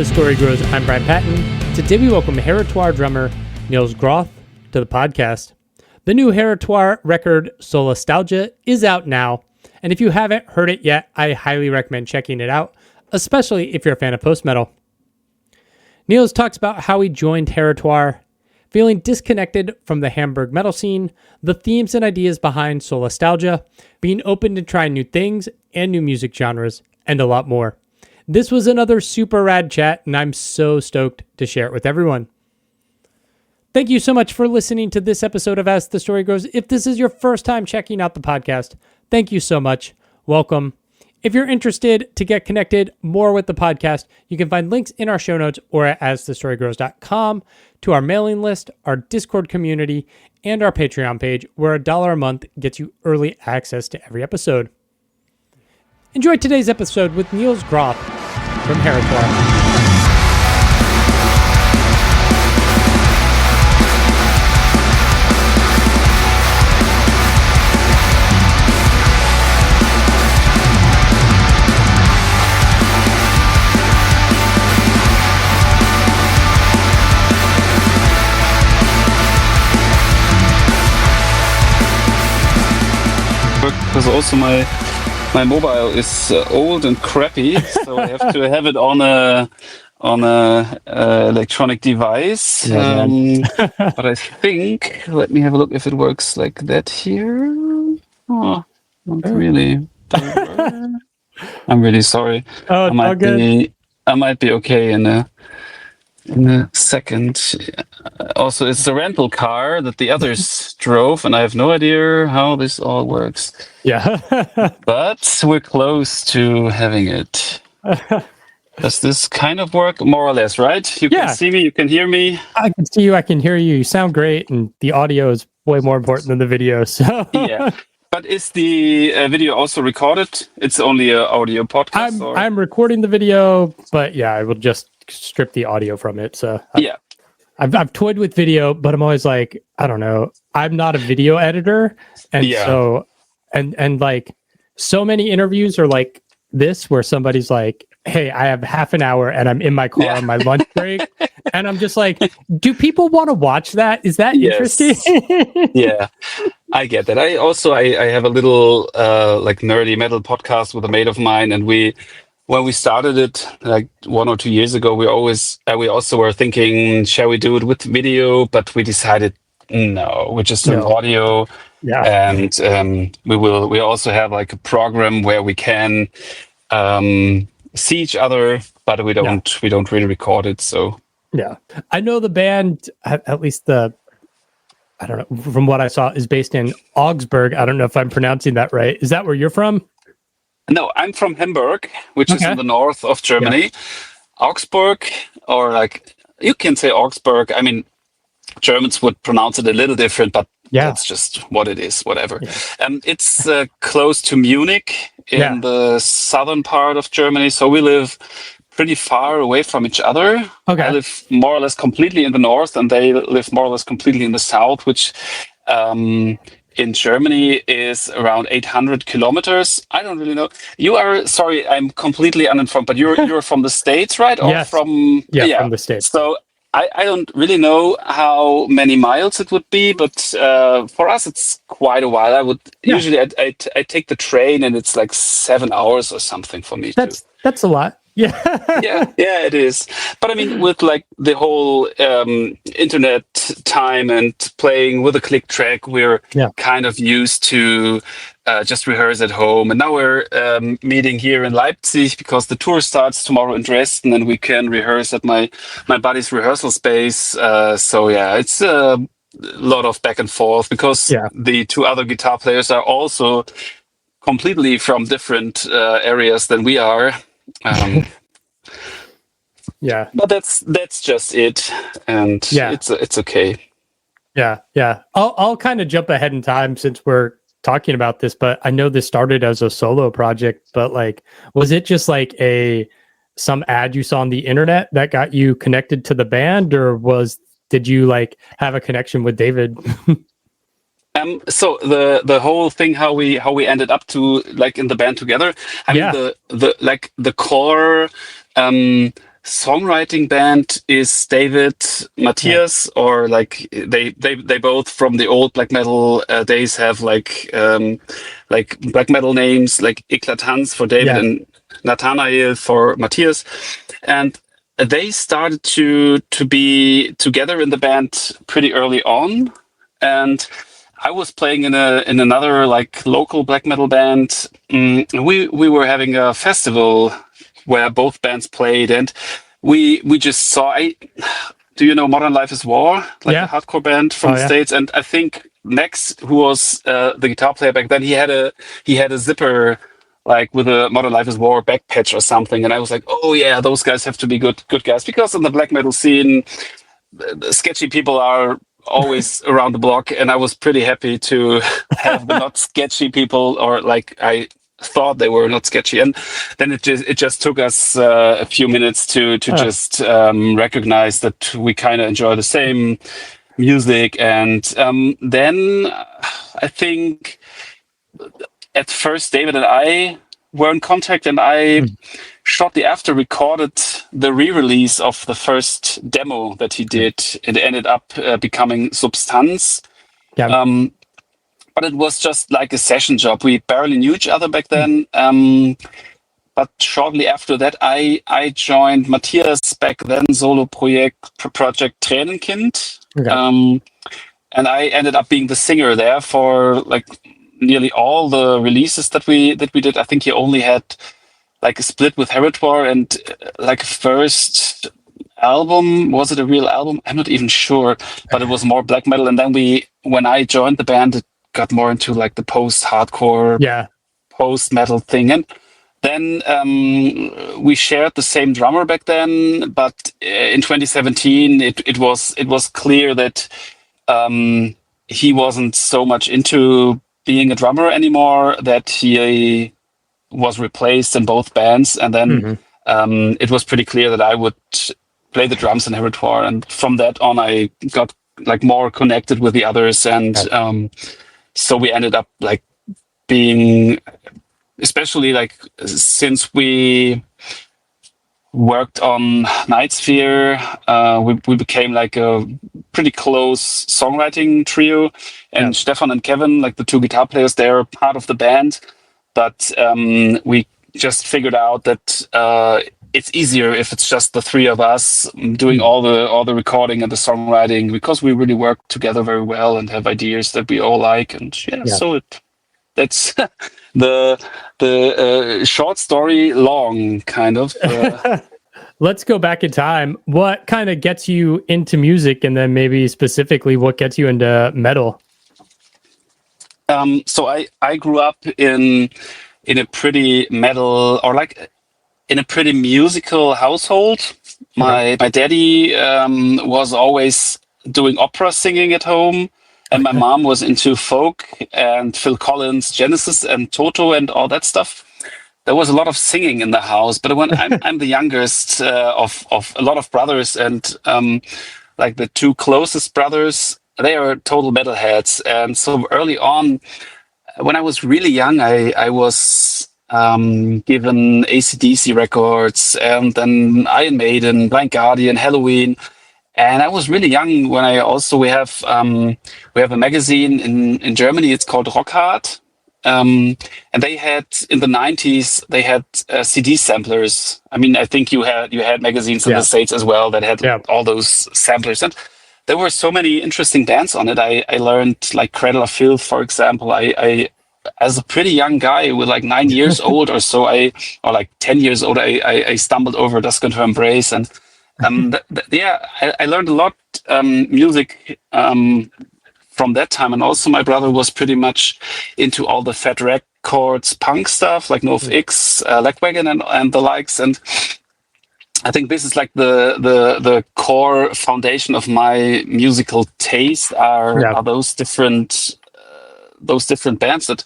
Story Grows. I'm Brian Patton. Today we welcome Heretoir drummer Nils Groth to the podcast. The new Heretoir record, Solastalgia, is out now, and if you haven't heard it yet, I highly recommend checking it out, especially if you're a fan of post-metal. Nils talks about how he joined Heretoir, feeling disconnected from the Hamburg metal scene, the themes and ideas behind Solastalgia, being open to trying new things and new music genres, and a lot more. This was another super rad chat, and I'm so stoked to share it with everyone. Thank you so much for listening to this episode of As the Story Grows. If this is your first time checking out the podcast, thank you so much. Welcome. If you're interested to get connected more with the podcast, you can find links in our show notes or at asthestorygrows.com to our mailing list, our Discord community, and our Patreon page, where $1 a month gets you early access to every episode. Enjoy today's episode with Nils Groth from Heretoir. Because also my mobile is old and crappy, so I have to have it on a electronic device. But I think, let me have a look if it works like that here. Oh, not really. I'm really sorry. Oh, I might be okay in a second. Also, it's the rental car that the others drove, and I have no idea how this all works. Yeah. But we're close to having it. Does this kind of work? More or less, right? You can see me, you can hear me. I can see you, I can hear you. You sound great, and the audio is way more important than the video. So yeah. But is the video also recorded? It's only an audio podcast? I'm recording the video, but yeah, I will just strip the audio from it. So I've toyed with video, but I'm always like, I don't know. I'm not a video editor. And so, and like so many interviews are like this, where somebody's like, hey, I have half an hour and I'm in my car on my lunch break. And I'm just like, do people want to watch that? Is that interesting? Yeah, I get that. I have a little like nerdy metal podcast with a mate of mine, and when we started it like 1 or 2 years ago, we also were thinking, shall we do it with video? But we decided no, we're just doing audio. Yeah, and we also have like a program where we can see each other, but we don't really record it. So yeah, I know the band, at least I don't know, from what I saw, is based in Augsburg. I don't know if I'm pronouncing that right. Is that where you're from? No, I'm from Hamburg, which is in the north of Germany. Yeah. Augsburg, or like you can say Augsburg. I mean, Germans would pronounce it a little different, but that's just what it is, whatever. Yeah. It's close to Munich in the southern part of Germany. So we live pretty far away from each other. Okay. I live more or less completely in the north, and they live more or less completely in the south, which in Germany is around 800 kilometers. I don't really know. You are, sorry, I'm completely uninformed, but you're from the States, right? Or yes. From the States. So I don't really know how many miles it would be, but for us it's quite a while. I would usually I take the train, and it's like 7 hours or something for me. That's a lot. Yeah. yeah, it is. But I mean, with like the whole internet time and playing with a click track, we're kind of used to just rehearse at home. And now we're meeting here in Leipzig because the tour starts tomorrow in Dresden, and we can rehearse at my buddy's rehearsal space. So yeah, it's a lot of back and forth because the two other guitar players are also completely from different areas than we are. But that's just it, and it's okay. I'll kind of jump ahead in time since we're talking about this, but I know this started as a solo project, but like, was it just like some ad you saw on the internet that got you connected to the band, or did you like have a connection with David? So the whole thing, how we ended up to like in the band together. I mean the core songwriting band is David, Matthias, or like they both from the old black metal days have like black metal names like Eklatans for David and Nathanael for Matthias, and they started to be together in the band pretty early on, and I was playing in another like local black metal band. We were having a festival where both bands played, and we just saw. Do you know Modern Life is War, like a hardcore band from the States? And I think Max, who was the guitar player back then, he had a zipper like with a Modern Life is War back patch or something, and I was like, oh yeah, those guys have to be good guys, because in the black metal scene, the sketchy people are always around the block, and I was pretty happy to have the not sketchy people, or like I thought they were not sketchy. And then it just took us a few minutes to just recognize that we kind of enjoy the same music. And then I think at first David and I were in contact, and I shortly after recorded the re-release of the first demo that he did. It ended up becoming Substanz. But it was just like a session job. We barely knew each other back then. But shortly after that, I joined Matthias' back then solo project Tränenkind. And I ended up being the singer there for like nearly all the releases that we did. I think he only had like a split with Heretoir and like first album. Was it a real album? I'm not even sure, but it was more black metal. And then when I joined the band, it got more into like the post-hardcore, post-metal thing. And then we shared the same drummer back then, but in 2017, it was clear that he wasn't so much into being a drummer anymore, that he was replaced in both bands. And then it was pretty clear that I would play the drums in Heretoir. And from that on, I got like more connected with the others. And so we ended up like being, especially like since we worked on Night Sphere, we became like a pretty close songwriting trio. And Stefan and Kevin, like the two guitar players, they're part of the band. But we just figured out that it's easier if it's just the three of us doing all the recording and the songwriting, because we really work together very well and have ideas that we all like. And so that's the short story long, kind of. Let's go back in time. What kind of gets you into music, and then maybe specifically what gets you into metal? So I grew up in a pretty metal, or like in a pretty musical household. My daddy was always doing opera singing at home, and my mom was into folk and Phil Collins, Genesis and Toto and all that stuff. There was a lot of singing in the house, but when I'm the youngest of a lot of brothers, and like the two closest brothers, they are total metalheads. And so early on, when I was really young, I was given AC/DC records, and then Iron Maiden, Blind Guardian, Halloween. And I was really young when we have a magazine in Germany. It's called Rock Hard. And they had in the 90s, they had CD samplers. I mean, I think you had magazines in the States as well that had all those samplers. And there were so many interesting bands on it. I learned like Cradle of Filth, for example. I as a pretty young guy with like 9 years old or so, or like 10 years old, I stumbled over Dusk Unto Embrace. And I learned a lot music from that time. And also my brother was pretty much into all the Fat Records punk stuff, like NoFX, Lagwagon and the likes. And I think this is like the core foundation of my musical taste are those different bands that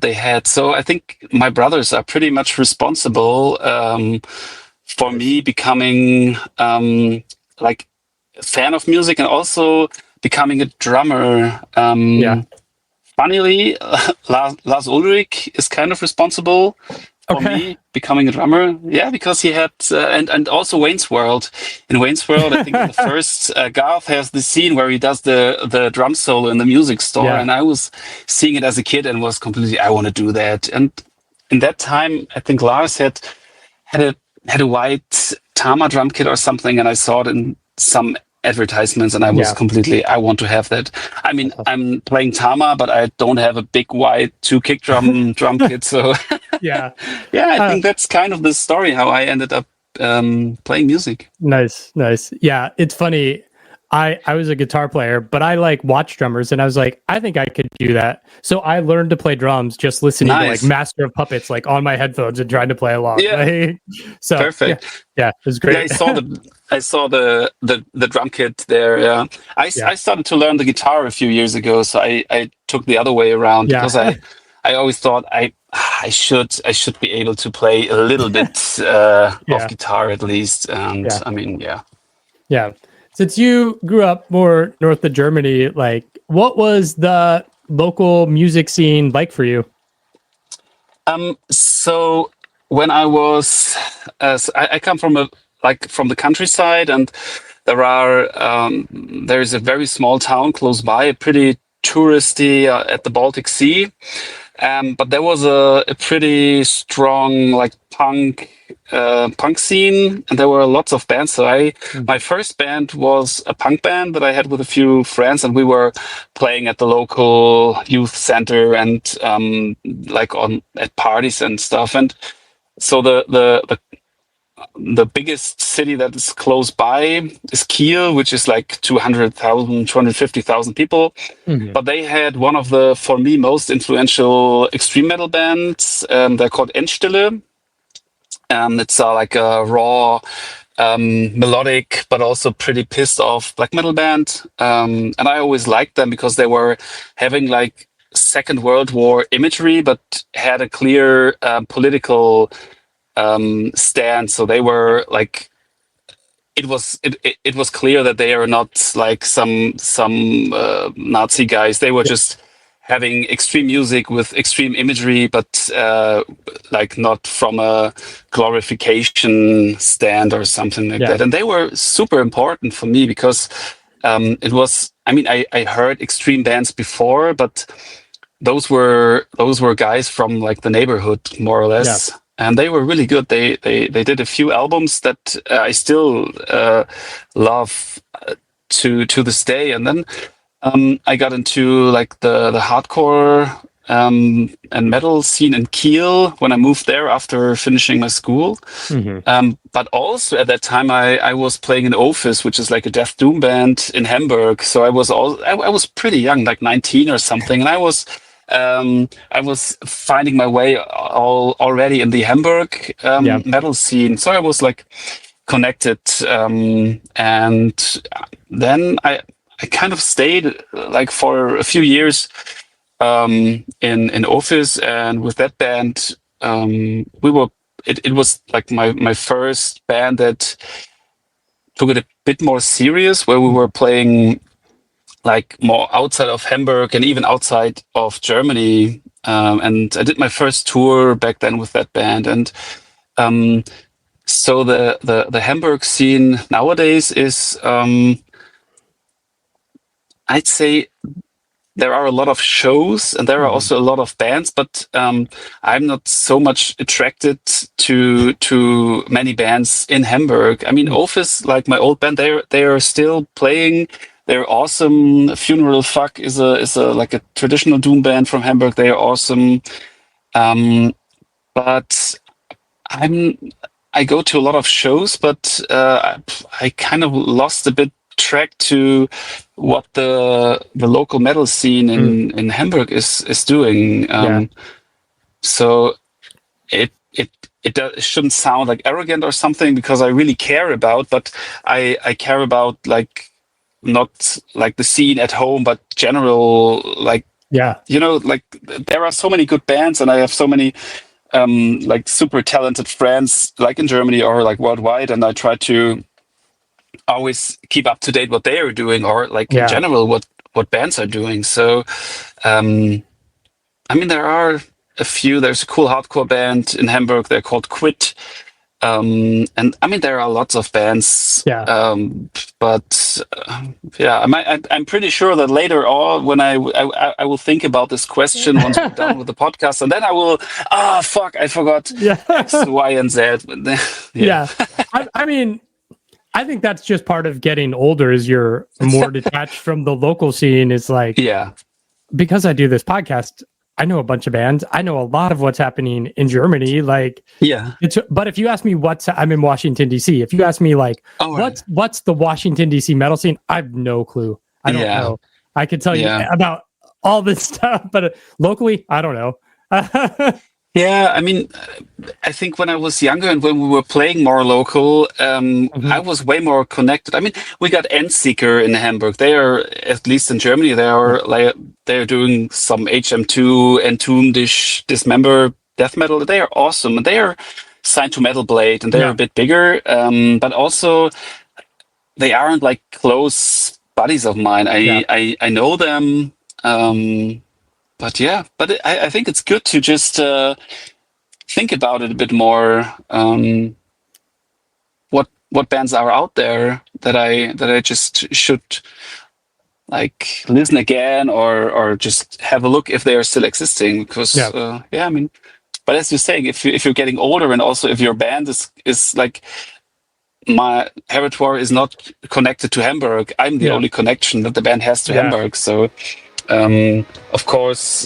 they had. So I think my brothers are pretty much responsible for me becoming like a fan of music, and also becoming a drummer. Funnily, Lars Ulrich is kind of responsible for me becoming a drummer. Yeah, because he had and also Wayne's World. In Wayne's World, I think in the first Garth has the scene where he does the drum solo in the music store, and I was seeing it as a kid and was completely, I want to do that. And in that time, I think Lars had a white Tama drum kit or something, and I saw it in some advertisements, and I was completely, I want to have that. I mean, I'm playing Tama, but I don't have a big white 2-kick drum kit. So yeah, I think that's kind of the story how I ended up playing music. Nice. Yeah, it's funny. I was a guitar player, but I like watch drummers, and I was like, I think I could do that. So I learned to play drums just listening to like Master of Puppets, like on my headphones and trying to play along. Yeah, so perfect. Yeah, it was great. Yeah, I saw the drum kit there. Yeah, I started to learn the guitar a few years ago, so I took the other way around because I always thought I should be able to play a little bit of guitar at least. And I mean, yeah. Since you grew up more north of Germany, like what was the local music scene like for you? So when I was, I come from from the countryside, and there is a very small town close by, pretty touristy at the Baltic Sea. But there was a pretty strong punk scene, and there were lots of bands. So my first band was a punk band that I had with a few friends, and we were playing at the local youth center and at parties and stuff. And so the biggest city that is close by is Kiel, which is like 250,000 people. Mm-hmm. But they had one of the, for me, most influential extreme metal bands. They're called Endstille. It's like a raw, melodic, but also pretty pissed off black metal band. And I always liked them because they were having like Second World War imagery, but had a clear political stand. So they were like, it was clear that they are not like some Nazi guys. They were just having extreme music with extreme imagery, but like not from a glorification stand or something like that. And they were super important for me because it was, I mean, I heard extreme bands before, but those were guys from like the neighborhood, more or less. Yeah. And they were really good. They did a few albums that I still love to this day. And then I got into like the hardcore and metal scene in Kiel when I moved there after finishing my school. Mm-hmm. But also at that time I was playing in Office, which is like a death doom band in Hamburg. So I was pretty young, like 19 or something, and I was finding my way already in the Hamburg metal scene. So I was like connected. And then I kind of stayed like for a few years in Office. And with that band, it was like my first band that took it a bit more serious, where we were playing like more outside of Hamburg and even outside of Germany. And I did my first tour back then with that band. And so the Hamburg scene nowadays is, I'd say there are a lot of shows and there are also a lot of bands, but I'm not so much attracted to many bands in Hamburg. I mean, Office, like my old band, they are still playing. They're awesome. Funeral Fuck is a like a traditional doom band from Hamburg. They are awesome. But I go to a lot of shows, but I kind of lost a bit track to what the local metal scene in Hamburg is doing. So it shouldn't sound like arrogant or something, because I really care about, but I care about like, not like the scene at home, but general, like, you know, like there are so many good bands and I have so many like super talented friends, like in Germany or like worldwide. And I try to always keep up to date what they are doing, or like in general, what bands are doing. So, I mean, there are a few. There's a cool hardcore band in Hamburg. They're called Quit. And I mean, there are lots of bands. Yeah. But I'm pretty sure that later on, when I will think about this question once we're done with the podcast, and then I will. Fuck! I forgot X, Y, and Z. Yeah. I mean, I think that's just part of getting older. Is you're more detached from the local scene. Is like, because I do this podcast, I know a bunch of bands. I know a lot of what's happening in Germany. Like, but if you ask me I'm in Washington, D.C. If you ask me like, what's the Washington, D.C. metal scene? I have no clue. I don't know. I could tell you about all this stuff, but locally, I don't know. Yeah, I mean, I think when I was younger and when we were playing more local, I was way more connected. I mean, we got Endseeker in Hamburg. They are, at least in Germany, they're doing some HM2, Entombed-ish, Dismember death metal. They are awesome, and they are signed to Metal Blade, and they're a bit bigger. But also, they aren't like close buddies of mine. I know them. But I think it's good to just think about it a bit more. What bands are out there that I just should like listen again or just have a look if they are still existing? Because I mean, but as you're saying, if you're getting older and also if your band is like my Heretoir is not connected to Hamburg, I'm the only connection that the band has to Hamburg, so. Of course,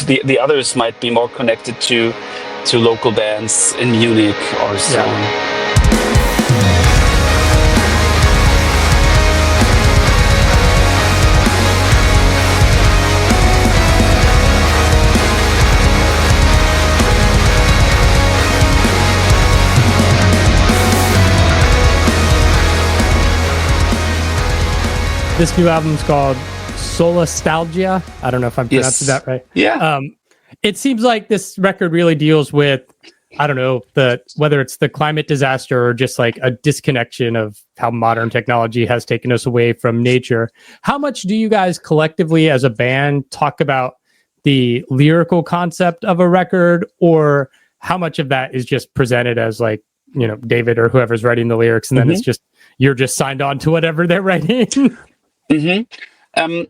the others might be more connected to local bands in Munich or so. This new album's called Solastalgia. I don't know if I'm pronouncing that right. Yeah. It seems like this record really deals with, I don't know, whether it's the climate disaster or just like a disconnection of how modern technology has taken us away from nature. How much do you guys collectively as a band talk about the lyrical concept of a record, or how much of that is just presented as like, you know, David or whoever's writing the lyrics, and then it's just, you're just signed on to whatever they're writing?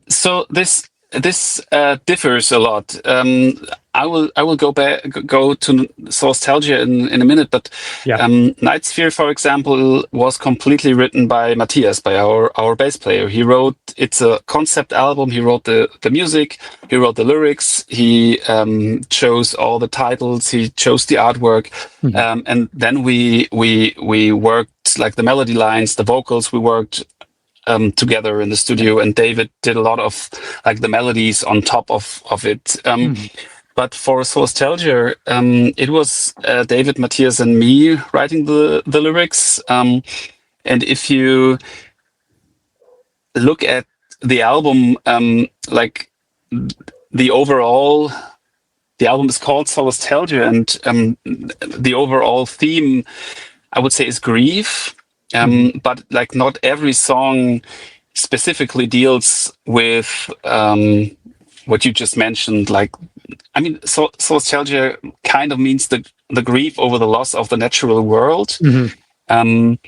So this differs a lot. I will go to Solastalgia in a minute, but Night Sphere, for example, was completely written by Matthias, by our bass player. It's a concept album. He wrote the music, he wrote the lyrics, he chose all the titles, he chose the artwork, and then we worked like the melody lines, the vocals. We worked together in the studio, and David did a lot of like the melodies on top of it. But for Solastalgia, it was David, Matthias, and me writing the lyrics. And if you look at the album, like the album is called Solastalgia, and the overall theme, I would say, is grief. But like not every song specifically deals with what you just mentioned. Like, I mean, Solastalgia kind of means the grief over the loss of the natural world, and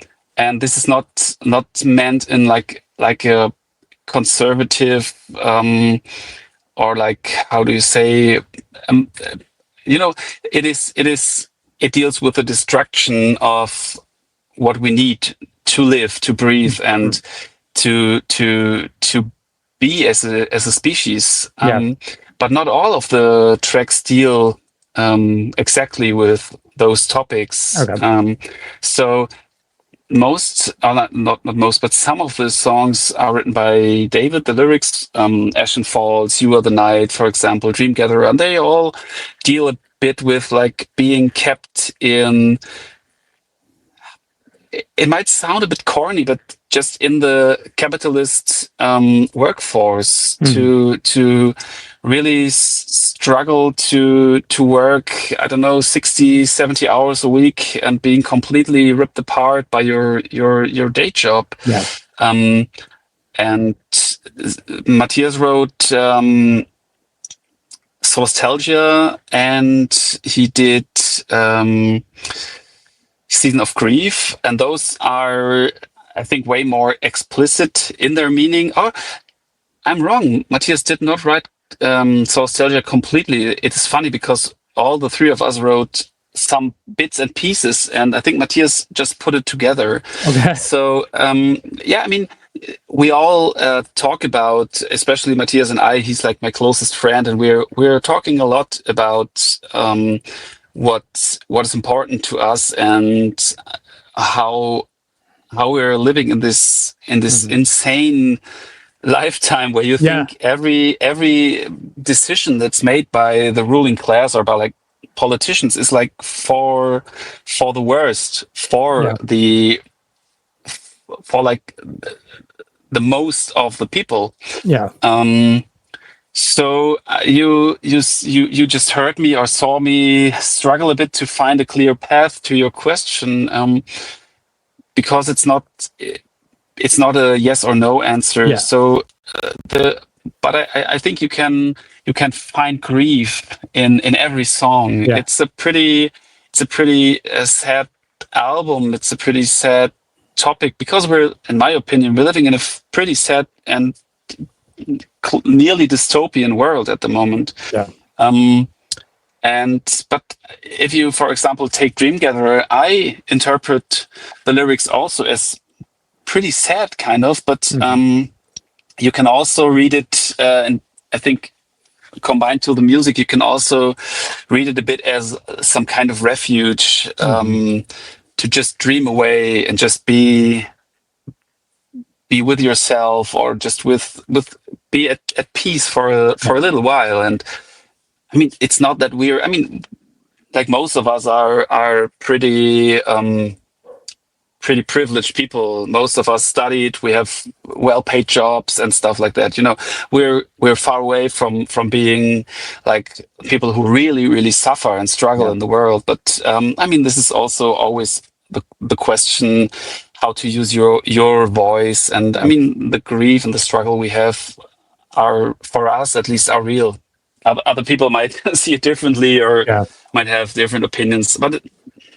this is not meant in like a conservative or like, how do you say, you know, it deals with the destruction of what we need to live, to breathe, and to be as a species. But not all of the tracks deal exactly with those topics. So not most, but some of the songs are written by David. The lyrics, Ashen Falls, You Are the Night, for example, Dream Gatherer, and they all deal a bit with like being kept in. It might sound a bit corny, but just in the capitalist workforce, to really struggle to work, I don't know, 60, 70 hours a week and being completely ripped apart by your day job. And Matthias wrote Solastalgia, and he did Season of Grief, and those are, I think, way more explicit in their meaning. Oh, I'm wrong. Matthias did not write Solastalgia completely. It is funny because all the three of us wrote some bits and pieces, and I think Matthias just put it together. Okay. So, yeah, I mean, we all talk about, especially Matthias and I. He's like my closest friend, and we're talking a lot about what is important to us and how we're living in this insane lifetime where you think every decision that's made by the ruling class or by like politicians is like for the worst, for like the most of the people. So you just heard me or saw me struggle a bit to find a clear path to your question, because it's not a yes or no answer. So but I think you can find grief in every song. It's a pretty sad album. It's a pretty sad topic because in my opinion, we're living in a pretty sad and nearly dystopian world at the moment. But if you, for example, take Dream Gatherer, I interpret the lyrics also as pretty sad, kind of. But you can also read it, and I think combined to the music, you can also read it a bit as some kind of refuge, to just dream away and just be with yourself, or just be at peace for a little while. And I mean, it's not that like most of us are pretty privileged people. Most of us studied, we have well-paid jobs and stuff like that. You know, we're far away from being like people who really, really suffer and struggle in the world. But I mean, this is also always the question, how to use your voice. And I mean, the grief and the struggle we have are, for us at least, are real. Other people might see it differently or might have different opinions, but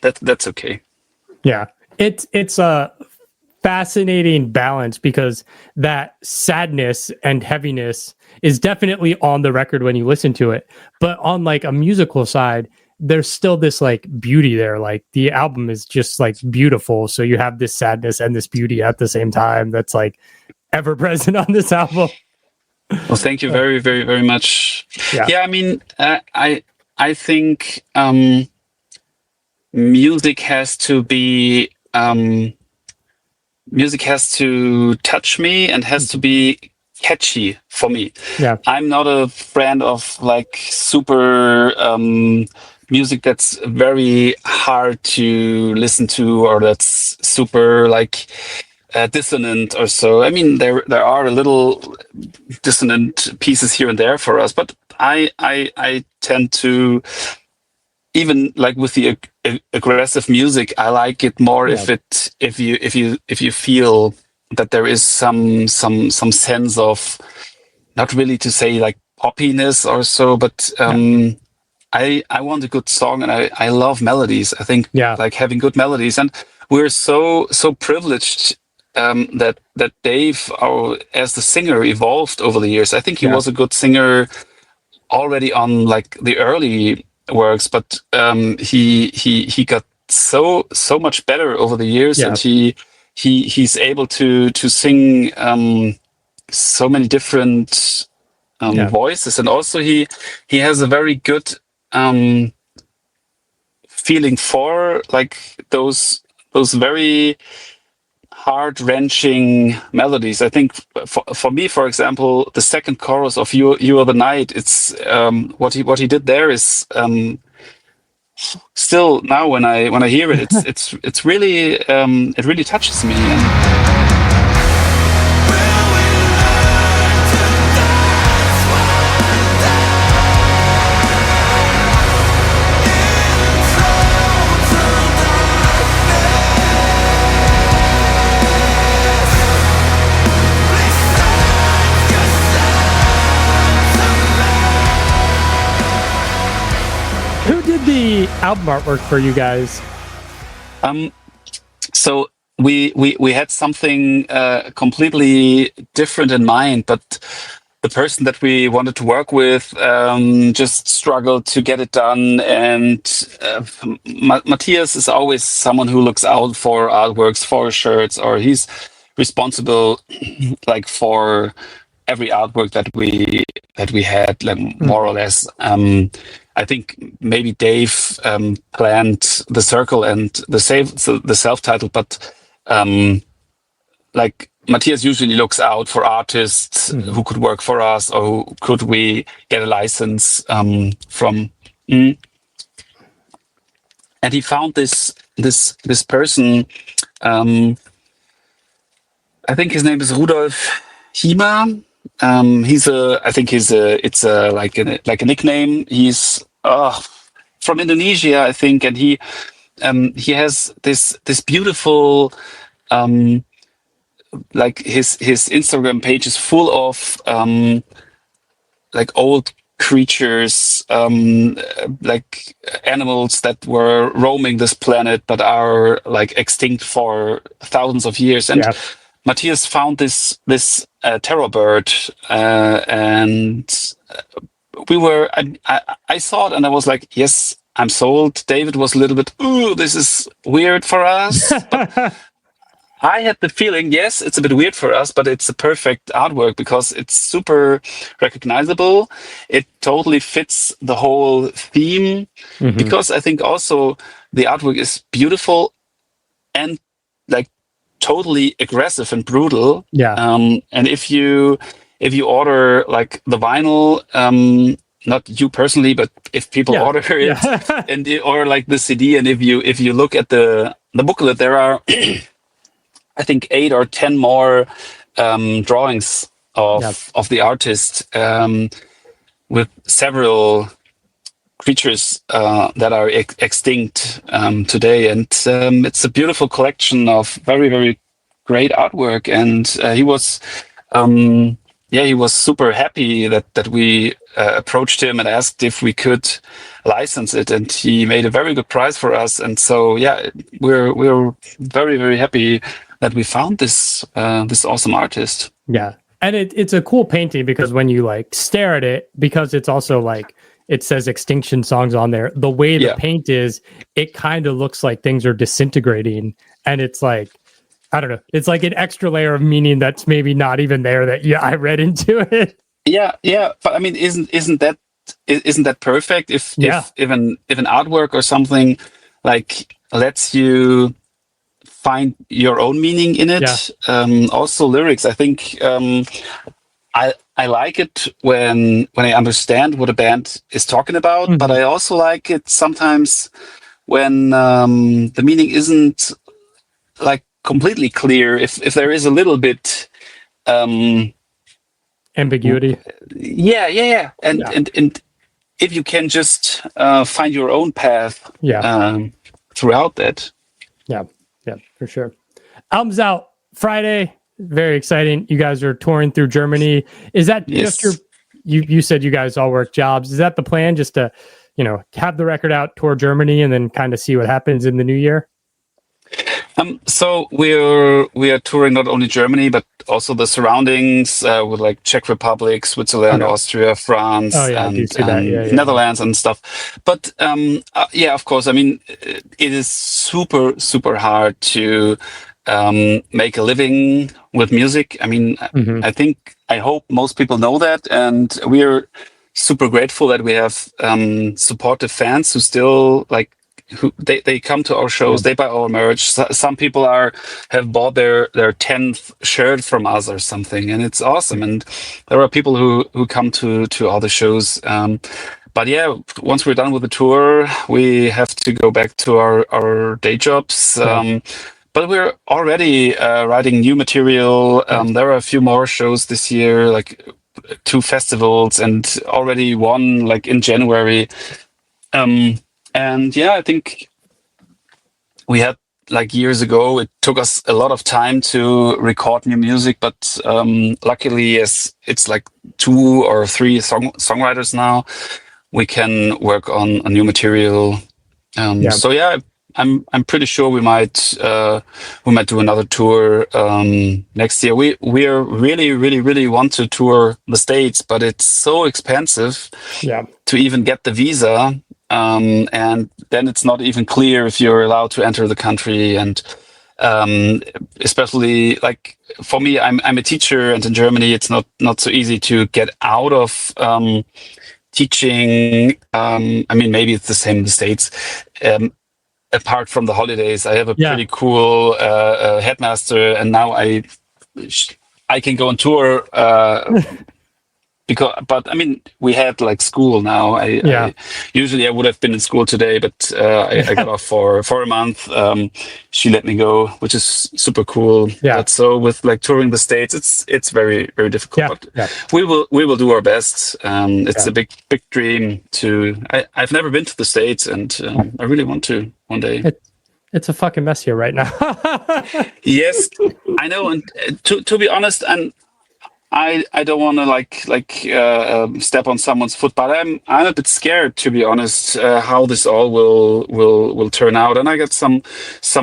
that's okay. Yeah. It's a fascinating balance because that sadness and heaviness is definitely on the record when you listen to it. But on like a musical side, there's still this like beauty there. Like the album is just like beautiful. So you have this sadness and this beauty at the same time that's like ever present on this album. Well, thank you very, very, very much. Yeah, I mean, I think music has to be music has to touch me and has to be catchy for me. I'm not a friend of like super music that's very hard to listen to, or that's super like dissonant or so. I mean, there are a little dissonant pieces here and there for us, but I tend to, even like with the aggressive music, I like it more if you feel that there is some sense of, not really to say like poppiness or so, but I want a good song, and I love melodies. I think like having good melodies, and we're so privileged that Dave, as the singer, evolved over the years. I think he was a good singer already on like the early works, but he got so much better over the years, and he's able to sing so many different voices, and also he has a very good feeling for like those very heart-wrenching melodies. I think for me, for example, the second chorus of "You Are the Night," it's what he did there is still now when I hear it, it's really it really touches me. album artwork for you guys? So we had something completely different in mind, but the person that we wanted to work with just struggled to get it done. And Matthias is always someone who looks out for artworks, for shirts, or he's responsible like for every artwork that we had, like more or less. I think maybe Dave planned the circle and the self-titled, but like Matthias usually looks out for artists who could work for us, or who could we get a license from. And he found this person. I think his name is Rudolf Hima. It's like a nickname. He's from Indonesia, I think, and he has this beautiful like his Instagram page is full of like old creatures, like animals that were roaming this planet but are like extinct for thousands of years. And Matthias found this terror bird, and I saw it and I was like, yes, I'm sold. David was a little bit, ooh, this is weird for us. But I had the feeling, yes, it's a bit weird for us, but it's a perfect artwork because it's super recognizable. It totally fits the whole theme, because I think also the artwork is beautiful and like totally aggressive and brutal. And if you order like the vinyl, not you personally, but if people order it or like the CD, and if you look at the booklet, there are I think 8 or 10 more drawings of the artist, with several creatures that are extinct today. And it's a beautiful collection of very, very great artwork. And he was super happy that we approached him and asked if we could license it, and he made a very good price for us. And so we're very, very happy that we found this awesome artist. And it's a cool painting because when you like stare at it, because it's also like it says Extinction Songs on there, the way the paint is, it kind of looks like things are disintegrating, and it's like, I don't know, it's like an extra layer of meaning that's maybe not even there that I read into it. But I mean, isn't that perfect if an artwork or something like lets you find your own meaning in it. Also lyrics, I think I like it when I understand what a band is talking about, but I also like it sometimes when the meaning isn't like completely clear, if there is a little bit ambiguity. And if you can just find your own path throughout that. Yeah, for sure. Album's out Friday. Very exciting. You guys are touring through Germany. Is that just you said you guys all work jobs. Is that the plan, just to, have the record out, tour Germany, and then kind of see what happens in the new year? So we are touring not only Germany, but also the surroundings with like Czech Republic, Switzerland, Austria, France, and Netherlands and stuff. But of course, I mean, it is super, super hard to make a living with music. I mean, I hope most people know that, and we're super grateful that we have supportive fans who still they come to our shows, they buy our merch. Some people have bought their 10th shirt from us or something, and it's awesome. And there are people who come to all the shows. But once we're done with the tour, we have to go back to our day jobs. But we're already writing new material. There are a few more shows this year, like 2 festivals, and already one like in January. And I think we had like years ago, it took us a lot of time to record new music, but luckily, as it's like 2 or 3 songwriters now, we can work on a new material So yeah, I'm pretty sure we might do another tour next year. We're really want to tour the States, but it's so expensive to even get the visa, and then it's not even clear if you're allowed to enter the country. And especially like for me, I'm a teacher, and in Germany it's not so easy to get out of teaching. I mean, maybe it's the same in the States. Apart from the holidays, I have a pretty cool headmaster, and now I can go on tour but I mean, we had like school now. I usually I would have been in school today, but I got off for a month. She let me go, which is super cool. But so with like touring the States, it's very difficult. But we will do our best. It's a big dream to. I've never been to the States, and I really want to one day. It's a fucking mess here right now. Yes, I know, and to be honest, and I don't want to step on someone's foot, but I'm a bit scared, to be honest, how this all will turn out. And I got some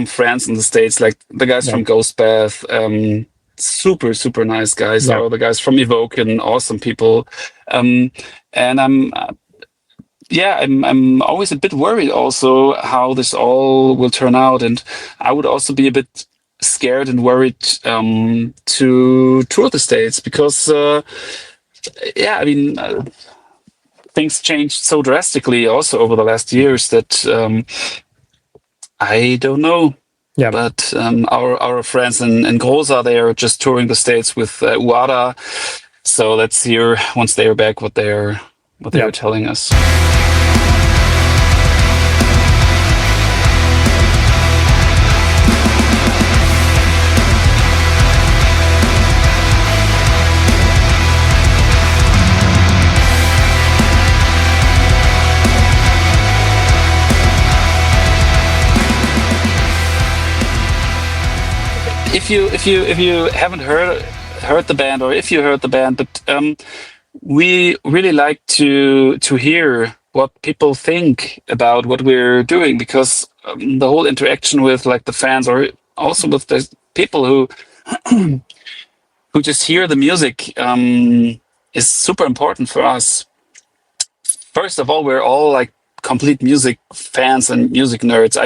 friends in the States, like the guys from Ghostbath, super nice guys, or the guys from Evoke, and awesome people. And I'm always a bit worried also how this all will turn out, and I would also be a bit scared and worried to tour the States because I mean things changed so drastically also over the last years that I don't know. But our friends in Groth, they are just touring the States with Uada, so let's hear once they are back what they are telling us. If you haven't heard the band, or if you heard the band, but we really like to hear what people think about what we're doing, because the whole interaction with like the fans, or also with the people who who just hear the music, is super important for us. First of all, we're all like complete music fans and music nerds.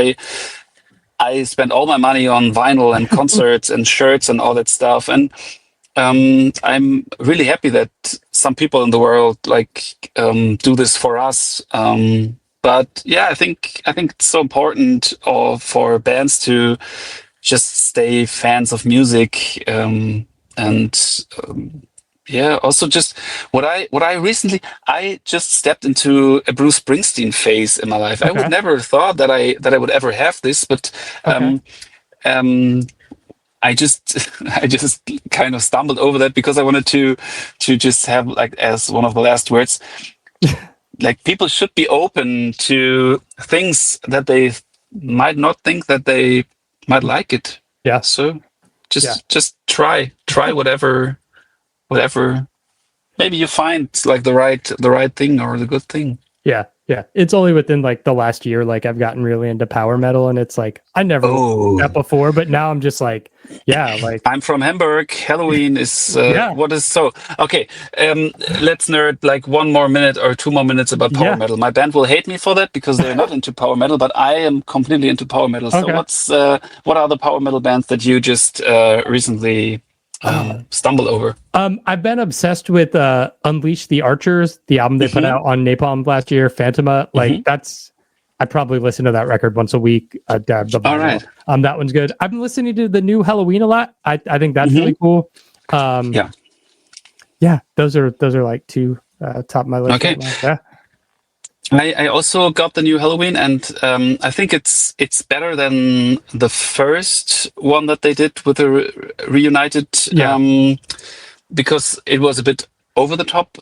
I spent all my money on vinyl and concerts and shirts and all that stuff. And I'm really happy that some people in the world do this for us. But yeah, I think it's so important for bands to just stay fans of music. Also just what I recently, I just stepped into a Bruce Springsteen phase in my life. Okay. I would never thought that I would ever have this, but I just kind of stumbled over that because I wanted to just have, like, as one of the last words, like, people should be open to things that they might not think that they might like it. Yeah. So just try whatever maybe you find like the right thing or the good thing. Yeah. It's only within like the last year, like, I've gotten really into power metal, and it's like I never did that before, but now I'm just like, like, I'm from Hamburg. Halloween is what is so okay. Let's nerd like 1 more minute or 2 more minutes about power metal. My band will hate me for that because they're not into power metal, but I am completely into power metal. So what are the power metal bands that you just recently stumble over? I've been obsessed with Unleash the Archers, the album they put out on Napalm last year, Phantoma. Like, I probably listen to that record once a week. All right. That one's good. I've been listening to the new Halloween a lot. I think that's really cool. Those are like 2 top of my list. Okay. Yeah. I also got the new Halloween, and I think it's better than the first one that they did with the reunited, because it was a bit over the top.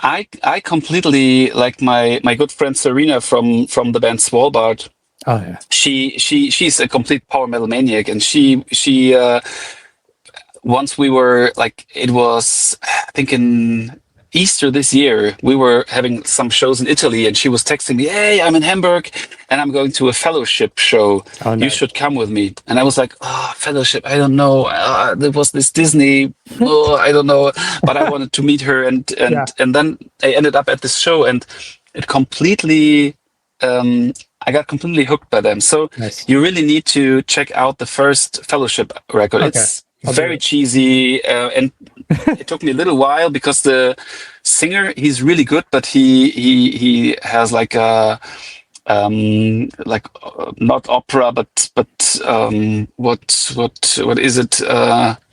I completely, like, my good friend Serena from the band Svalbard. Oh yeah. She's a complete power metal maniac, and she once we were like, it was, I think, in Easter this year, we were having some shows in Italy, and she was texting me, "Hey, I'm in Hamburg, and I'm going to a fellowship show. Oh, You nice. should come with me." And I was like, "Oh, fellowship? I don't know. There was this Disney. Oh, I don't know." But I wanted to meet her, and then I ended up at this show, and it completely. I got completely hooked by them. So Nice. you really need to check out the first Fellowship record. Okay. It's very cheesy, and it took me a little while because the singer, he's really good, but he has like a not opera, but what is it?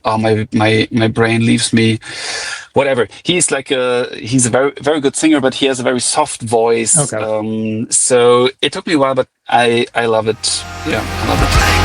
Oh, my brain leaves me. Whatever. He's a very very good singer, but he has a very soft voice. Okay. So it took me a while, but I love it. Yeah, I love it.